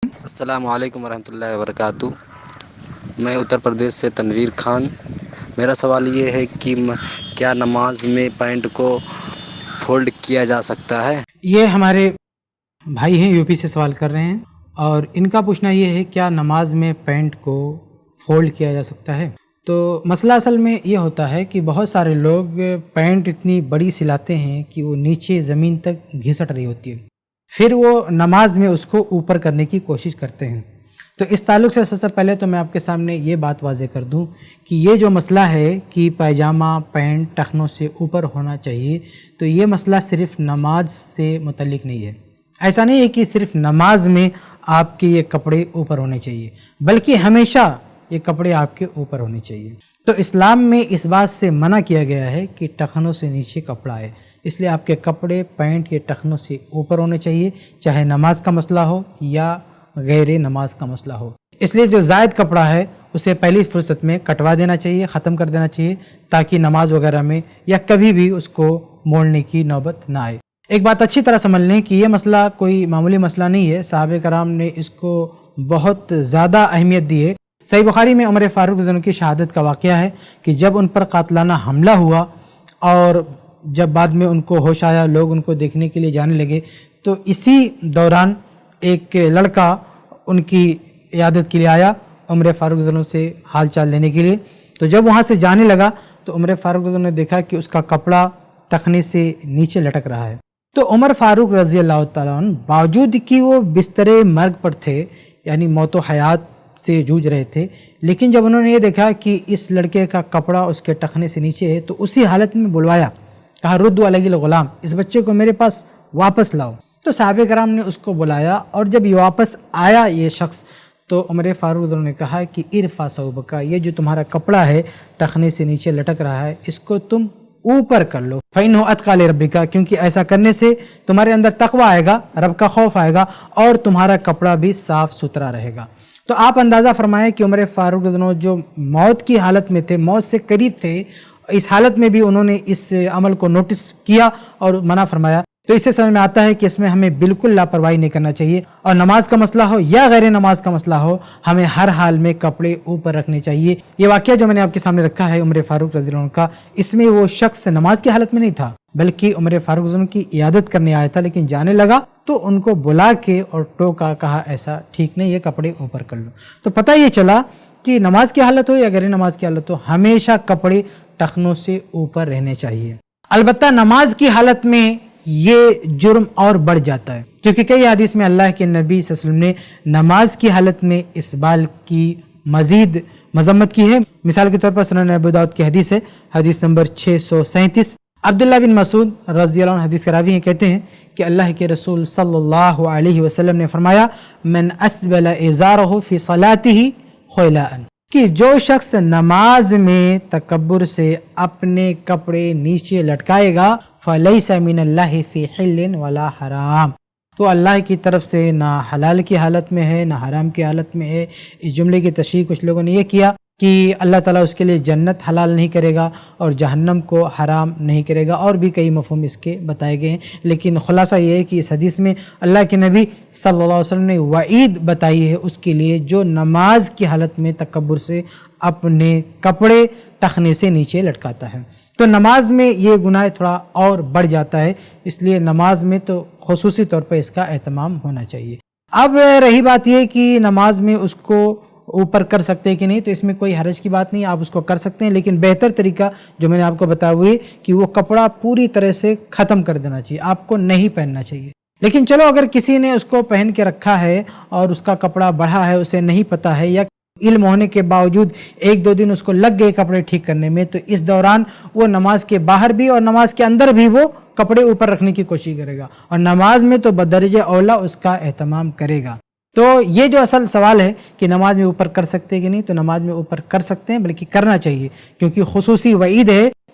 السلام علیکم ورحمۃ اللہ وبرکاتہ۔ میں اتر پردیش سے تنویر خان۔ میرا سوال یہ ہے کہ کیا نماز میں پینٹ کو فولڈ کیا جا سکتا ہے؟ یہ ہمارے بھائی ہیں، یو پی سے سوال کر رہے ہیں، اور ان کا پوچھنا یہ ہے کیا نماز میں پینٹ کو فولڈ کیا جا سکتا ہے۔ تو مسئلہ اصل میں یہ ہوتا ہے کہ بہت سارے لوگ پینٹ اتنی بڑی سلاتے ہیں کہ وہ نیچے زمین تک گھسٹ رہی ہوتی ہے، پھر وہ نماز میں اس کو اوپر کرنے کی کوشش کرتے ہیں۔ تو اس تعلق سے سب سے پہلے تو میں آپ کے سامنے یہ بات واضح کر دوں کہ یہ جو مسئلہ ہے کہ پائجامہ پینٹ ٹخنوں سے اوپر ہونا چاہیے، تو یہ مسئلہ صرف نماز سے متعلق نہیں ہے۔ ایسا نہیں ہے کہ صرف نماز میں آپ کے یہ کپڑے اوپر ہونے چاہیے، بلکہ ہمیشہ یہ کپڑے آپ کے اوپر ہونے چاہیے۔ تو اسلام میں اس بات سے منع کیا گیا ہے کہ ٹخنوں سے نیچے کپڑا ہے، اس لیے آپ کے کپڑے پینٹ کے ٹخنوں سے اوپر ہونے چاہیے، چاہے نماز کا مسئلہ ہو یا غیر نماز کا مسئلہ ہو۔ اس لیے جو زائد کپڑا ہے اسے پہلی فرصت میں کٹوا دینا چاہیے، ختم کر دینا چاہیے، تاکہ نماز وغیرہ میں یا کبھی بھی اس کو موڑنے کی نوبت نہ آئے۔ ایک بات اچھی طرح سمجھ لیں کہ یہ مسئلہ کوئی معمولی مسئلہ نہیں ہے، صحابہ کرام نے اس کو بہت زیادہ اہمیت دی ہے۔ صحیح بخاری میں عمر فاروق رضی اللہ عنہ کی شہادت کا واقعہ ہے کہ جب ان پر قاتلانہ حملہ ہوا اور جب بعد میں ان کو ہوش آیا، لوگ ان کو دیکھنے کے لیے جانے لگے، تو اسی دوران ایک لڑکا ان کی عیادت کے لیے آیا عمر فاروق رضی اللہ عنہ سے حال چال لینے کے لیے۔ تو جب وہاں سے جانے لگا تو عمر فاروق رضی اللہ عنہ نے دیکھا کہ اس کا کپڑا تخنے سے نیچے لٹک رہا ہے۔ تو عمر فاروق رضی اللہ تعالیٰ عنہ باوجود کہ وہ بستر مرگ پر تھے، یعنی موت و حیات سے جوجھ رہے تھے، لیکن جب انہوں نے یہ دیکھا کہ اس لڑکے کا کپڑا اس کے ٹخنے سے نیچے ہے تو اسی حالت میں بلوایا، کہا ردو علیہ الغلام، اس بچے کو میرے پاس واپس لاؤ۔ تو صحابہ کرام نے اس کو بلایا، اور جب یہ واپس آیا یہ شخص، تو عمر فاروق رضی اللہ عنہ نے کہا کہ ارفع ثوبک، یہ جو تمہارا کپڑا ہے ٹخنے سے نیچے لٹک رہا ہے، اس کو تم اوپر کر لو، فَإِنَّهُ أَتْقَىٰ لِرَبِّكَ، کیونکہ ایسا کرنے سے تمہارے اندر تقوی آئے گا، رب کا خوف آئے گا، اور تمہارا کپڑا بھی صاف ستھرا رہے گا۔ تو آپ اندازہ فرمائیں کہ عمر فاروق رضی اللہ عنہ جو موت کی حالت میں تھے، موت سے قریب تھے، اس حالت میں بھی انہوں نے اس عمل کو نوٹس کیا اور منع فرمایا۔ تو اس سے سمجھ میں آتا ہے کہ اس میں ہمیں بالکل لاپرواہی نہیں کرنا چاہیے، اور نماز کا مسئلہ ہو یا غیر نماز کا مسئلہ ہو، ہمیں ہر حال میں کپڑے اوپر رکھنے چاہیے۔ یہ واقعہ جو میں نے آپ کے سامنے رکھا ہے عمر فاروق رضی اللہ عنہ کا، اس میں وہ شخص نماز کی حالت میں نہیں تھا، بلکہ عمر فاروق رضی اللہ عنہ کی عیادت کرنے آیا تھا، لیکن جانے لگا تو ان کو بلا کے اور ٹوکا، کہا ایسا ٹھیک نہیں، یہ کپڑے اوپر کر لو۔ تو پتہ یہ چلا کہ نماز کی حالت ہو یا غیر نماز کی حالت ہو، ہمیشہ کپڑے ٹخنوں سے اوپر رہنے چاہیے۔ البتہ نماز کی حالت میں یہ جرم اور بڑھ جاتا ہے، کیونکہ کئی حدیث میں اللہ کے نبی صلی اللہ علیہ وسلم نے نماز کی حالت میں اسبال کی مزید مذمت کی ہے۔ مثال کے طور پر سنن ابو داؤد کی حدیث ہے، حدیث نمبر 637، عبداللہ بن مسعود رضی اللہ عنہ حدیث کے راوی ہیں، کہتے ہیں کہ اللہ کے رسول صلی اللہ علیہ وسلم نے فرمایا، من اسبل ازارہ فی صلاتہ خیلاء، کہ جو شخص نماز میں تکبر سے اپنے کپڑے نیچے لٹکائے گا، فَلَيْسَ مِنَ اللَّهِ فِي حِلٍّ وَلَا حَرَامٍ، تو اللہ کی طرف سے نہ حلال کی حالت میں ہے نہ حرام کی حالت میں ہے۔ اس جملے کی تشریح کچھ لوگوں نے یہ کیا کہ اللہ تعالیٰ اس کے لیے جنت حلال نہیں کرے گا اور جہنم کو حرام نہیں کرے گا، اور بھی کئی مفہوم اس کے بتائے گئے ہیں، لیکن خلاصہ یہ ہے کہ اس حدیث میں اللہ کے نبی صلی اللہ علیہ وسلم نے وعید بتائی ہے اس کے لیے جو نماز کی حالت میں تکبر سے اپنے کپڑے ٹخنے سے نیچے لٹکاتا ہے۔ تو نماز میں یہ گناہ تھوڑا اور بڑھ جاتا ہے، اس لیے نماز میں تو خصوصی طور پر اس کا اہتمام ہونا چاہیے۔ اب رہی بات یہ کہ نماز میں اس کو اوپر کر سکتے کہ نہیں، تو اس میں کوئی حرج کی بات نہیں، آپ اس کو کر سکتے ہیں، لیکن بہتر طریقہ جو میں نے آپ کو بتایا ہوئے کہ وہ کپڑا پوری طرح سے ختم کر دینا چاہیے، آپ کو نہیں پہننا چاہیے۔ لیکن چلو اگر کسی نے اس کو پہن کے رکھا ہے اور اس کا کپڑا بڑھا ہے، اسے نہیں پتہ ہے، یا علم ہونے کے باوجود ایک دو دن اس کو لگ گئے کپڑے ٹھیک کرنے میں، تو اس دوران وہ نماز کے باہر بھی اور نماز کے اندر بھی وہ کپڑے اوپر رکھنے کی کوشش کرے گا، اور نماز میں تو بدرجہ اولا اس کا اہتمام کرے گا۔ تو یہ جو اصل سوال ہے کہ نماز میں اوپر کر سکتے کہ نہیں، تو نماز میں اوپر کر سکتے ہیں، بلکہ کرنا چاہیے، کیونکہ خصوصی وعید ہے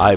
i+